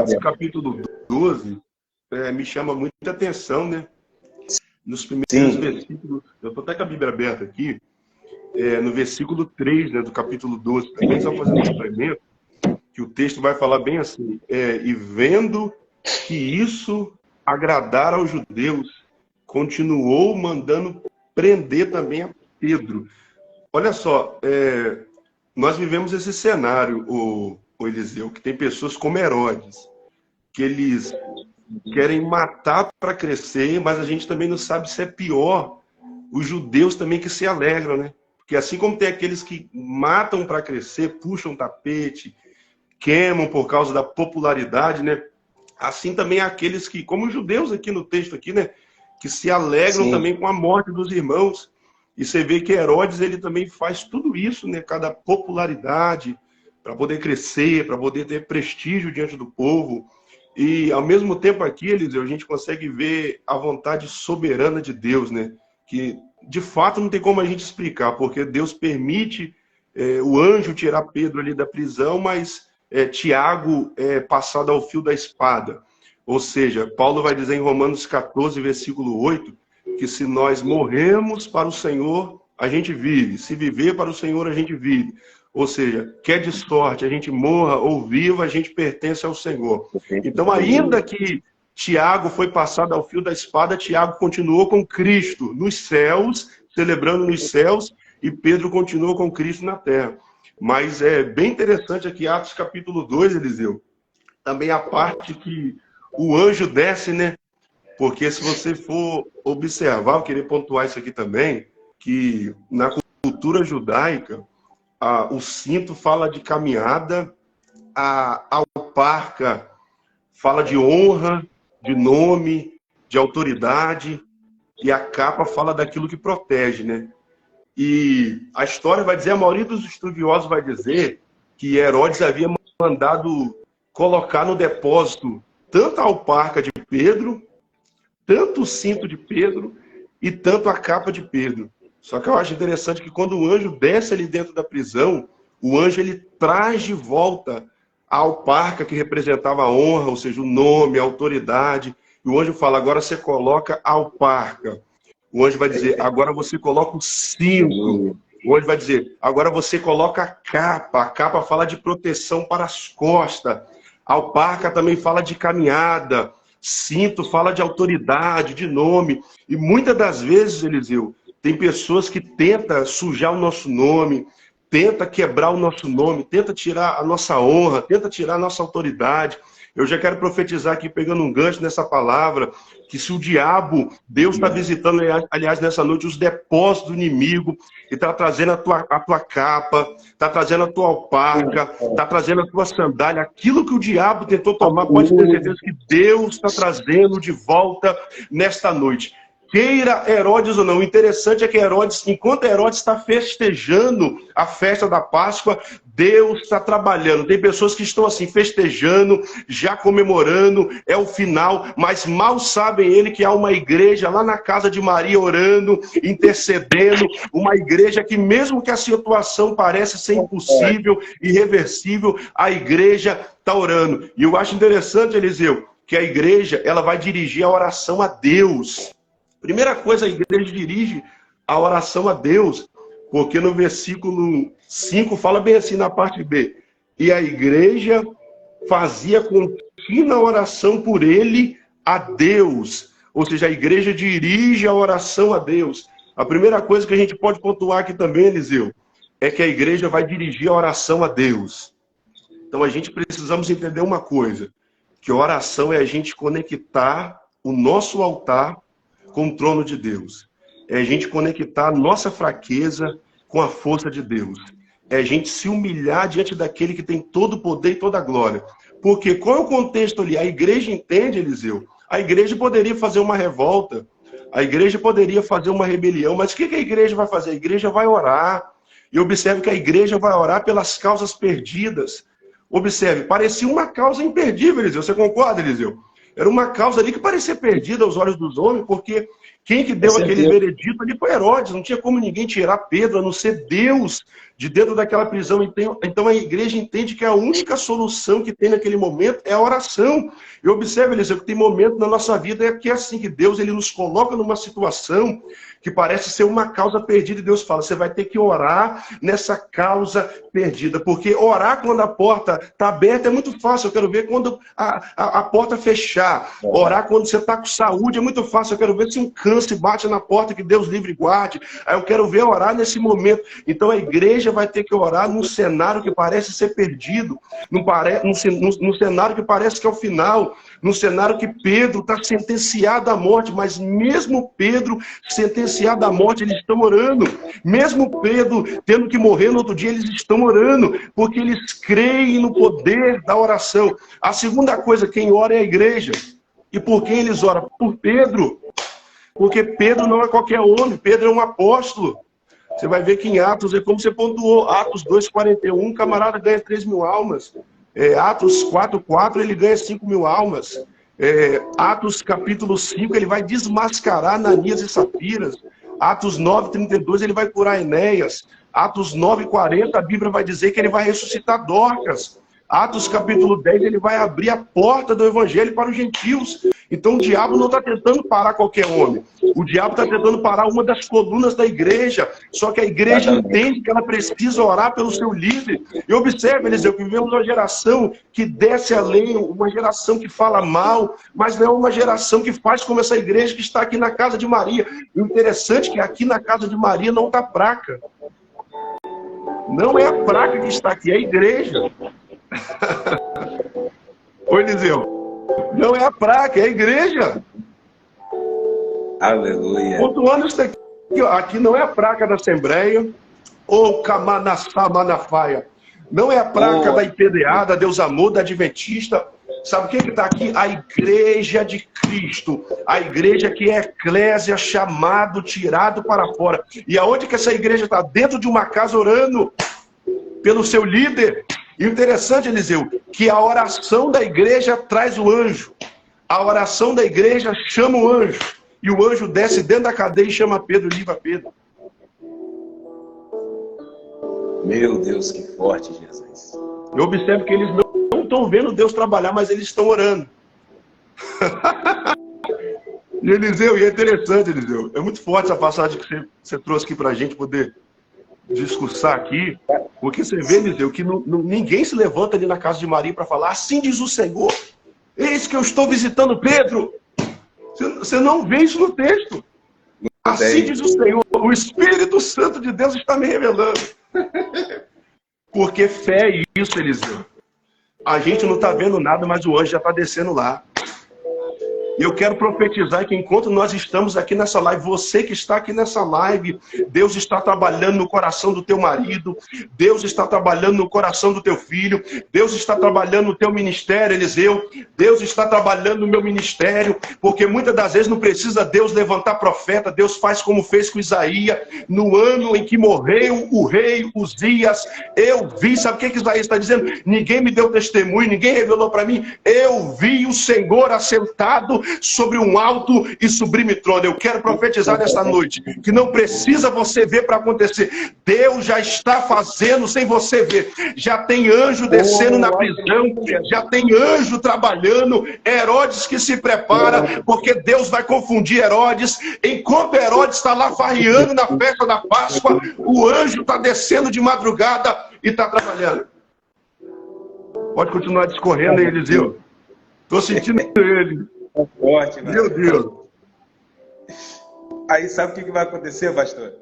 Atos capítulo 12 me chama muita atenção, né? Nos primeiros versículos, eu estou até com a Bíblia aberta aqui, no versículo 3, né, do capítulo 12, também só fazendo um suplemento, que o texto vai falar bem assim, e vendo que isso agradara aos judeus, continuou mandando prender também a Pedro. Olha só, nós vivemos esse cenário, o Eliseu, que tem pessoas como Herodes, que eles querem matar para crescer, mas a gente também não sabe se é pior os judeus também que se alegram, né? Porque assim como tem aqueles que matam para crescer, puxam tapete, queimam por causa da popularidade, né? Assim também há aqueles que, como os judeus aqui no texto aqui, né? Que se alegram também com a morte dos irmãos. E você vê que Herodes, ele também faz tudo isso, né? Cada popularidade, para poder crescer, para poder ter prestígio diante do povo. E, ao mesmo tempo aqui, Eliseu, a gente consegue ver a vontade soberana de Deus, né? Que, de fato, não tem como a gente explicar, porque Deus permite o anjo tirar Pedro ali da prisão, mas Tiago é passado ao fio da espada. Ou seja, Paulo vai dizer em Romanos 14, versículo 8, que se nós morrermos para o Senhor, a gente vive. Se viver para o Senhor, a gente vive. Ou seja, quer de sorte a gente morra ou viva, a gente pertence ao Senhor. Então, ainda que Tiago foi passado ao fio da espada, Tiago continuou com Cristo nos céus, celebrando nos céus, e Pedro continuou com Cristo na terra. Mas é bem interessante aqui, Atos capítulo 2, Eliseu, também a parte que o anjo desce, né? Porque se você for observar, eu queria pontuar isso aqui também, que na cultura judaica, o cinto fala de caminhada, a alparca fala de honra, de nome, de autoridade, e a capa fala daquilo que protege, né? E a história vai dizer, a maioria dos estudiosos vai dizer que Herodes havia mandado colocar no depósito tanto a alparca de Pedro, tanto o cinto de Pedro e tanto a capa de Pedro. Só que eu acho interessante que quando o anjo desce ali dentro da prisão, o anjo ele traz de volta a alparca que representava a honra, ou seja, o nome, a autoridade. E o anjo fala, agora você coloca a alparca. O anjo vai dizer, agora você coloca o cinto. O anjo vai dizer, agora você coloca a capa. A capa fala de proteção para as costas. A alparca também fala de caminhada. Cinto fala de autoridade, de nome. E muitas das vezes, Eliseu, tem pessoas que tentam sujar o nosso nome, tenta quebrar o nosso nome, tenta tirar a nossa honra, tenta tirar a nossa autoridade. Eu já quero profetizar aqui, pegando um gancho nessa palavra, que se o diabo, Deus está visitando, aliás, nessa noite, os depósitos do inimigo, e está trazendo a tua capa, está trazendo a tua alparca, está trazendo a tua sandália, aquilo que o diabo tentou tomar, pode ter certeza que Deus está trazendo de volta nesta noite. Queira Herodes ou não, o interessante é que Herodes, enquanto Herodes está festejando a festa da Páscoa, Deus está trabalhando. Tem pessoas que estão assim, festejando, já comemorando, é o final, mas mal sabem ele que há uma igreja lá na casa de Maria orando, intercedendo, uma igreja que mesmo que a situação pareça ser impossível, irreversível, a igreja está orando. E eu acho interessante, Eliseu, que a igreja ela vai dirigir a oração a Deus. Primeira coisa, a igreja dirige a oração a Deus, porque no versículo 5 fala bem assim na parte B. E a igreja fazia contínua oração por ele a Deus. Ou seja, a igreja dirige a oração a Deus. A primeira coisa que a gente pode pontuar aqui também, Eliseu, é que a igreja vai dirigir a oração a Deus. Então a gente precisamos entender uma coisa, que a oração é a gente conectar o nosso altar com o trono de Deus. É a gente conectar a nossa fraqueza com a força de Deus. É a gente se humilhar diante daquele que tem todo o poder e toda a glória. Porque qual é o contexto ali? A igreja entende, Eliseu? A igreja poderia fazer uma revolta, a igreja poderia fazer uma rebelião, mas o que a igreja vai fazer? A igreja vai orar. E observe que a igreja vai orar pelas causas perdidas. Observe, parecia uma causa imperdível, Eliseu. Você concorda, Eliseu? Era uma causa ali que parecia perdida aos olhos dos homens, porque Quem que deu aquele veredito ali foi Herodes. Não tinha como ninguém tirar Pedro, a não ser Deus, de dentro daquela prisão. Então a igreja entende que a única solução que tem naquele momento é a oração. E observe, Eliseu, que tem momento na nossa vida que é assim, que Deus ele nos coloca numa situação que parece ser uma causa perdida, e Deus fala, você vai ter que orar nessa causa perdida, porque orar quando a porta está aberta é muito fácil, eu quero ver quando a porta fechar. Orar quando você está com saúde é muito fácil, eu quero ver se um câncer bate na porta, que Deus livre e guarde. Aí eu quero ver orar nesse momento. Então a igreja vai ter que orar num cenário que parece ser perdido, num cenário que parece que é o final, num cenário que Pedro está sentenciado à morte, mas mesmo Pedro sentenciado à morte, eles estão orando. Mesmo Pedro tendo que morrer no outro dia, eles estão orando, porque eles creem no poder da oração. A segunda coisa, quem ora é a igreja. E por quem eles oram? Por Pedro. Porque Pedro não é qualquer homem, Pedro é um apóstolo. Você vai ver que em Atos, é como você pontuou, Atos 2,41, camarada ganha 3 mil almas. Atos 4,4, ele ganha 5 mil almas. Atos capítulo 5, ele vai desmascarar Ananias e Safiras. Atos 9,32, ele vai curar Enéas. Atos 9,40, a Bíblia vai dizer que ele vai ressuscitar Dorcas. Atos capítulo 10, ele vai abrir a porta do evangelho para os gentios. Então o diabo não está tentando parar qualquer homem. O diabo está tentando parar uma das colunas da igreja. Só que a igreja entende que ela precisa orar pelo seu líder. E observe, Eliseu, que vivemos uma geração que desce além, uma geração que fala mal, mas não é uma geração que faz como essa igreja que está aqui na casa de Maria. E o interessante é que aqui na casa de Maria não está praca. Não é a praca que está aqui, é a igreja. Oi, Eliseu. Não é a praca, é a igreja. Aleluia. Pontuando isso aqui, aqui não é a praca da Assembleia, ou Kamanassá Manafaia. Não é a praca da IPDA, da Deus Amor, da Adventista. Sabe o que está aqui? A igreja de Cristo. A igreja que é eclésia, chamado, tirado para fora. E aonde que essa igreja está? Dentro de uma casa orando pelo seu líder. E o interessante, Eliseu, que a oração da igreja traz o anjo. A oração da igreja chama o anjo. E o anjo desce dentro da cadeia e chama Pedro e livra Pedro. Meu Deus, que forte, Jesus. Eu observo que eles não estão vendo Deus trabalhar, mas eles estão orando. E Eliseu, e é interessante, Eliseu, é muito forte essa passagem que você trouxe aqui para a gente poder discursar aqui, porque você vê, Eliseu, que ninguém se levanta ali na casa de Maria para falar, assim diz o Senhor, eis que eu estou visitando Pedro. Você não vê isso no texto. Assim diz o Senhor, o Espírito Santo de Deus está me revelando. Porque fé é isso, Eliseu. A gente não está vendo nada, mas o anjo já está descendo lá. E eu quero profetizar que enquanto nós estamos aqui nessa live, você que está aqui nessa live, Deus está trabalhando no coração do teu marido, Deus está trabalhando no coração do teu filho, Deus está trabalhando no teu ministério, Eliseu, Deus está trabalhando no meu ministério, porque muitas das vezes não precisa Deus levantar profeta, Deus faz como fez com Isaías, no ano em que morreu o rei Uzias, eu vi, sabe o que Isaías está dizendo? Ninguém me deu testemunho, ninguém revelou para mim, eu vi o Senhor assentado sobre um alto e sublime trono. Eu quero profetizar nesta noite que não precisa você ver para acontecer. Deus já está fazendo sem você ver. Já tem anjo descendo na prisão, já tem anjo trabalhando, Herodes que se prepara, porque Deus vai confundir Herodes. Enquanto Herodes está lá farreando na festa da Páscoa, o anjo está descendo de madrugada e está trabalhando. Pode continuar discorrendo aí, Eliseu. Estou sentindo ele. Forte, meu Deus. Aí sabe o que vai acontecer, pastor?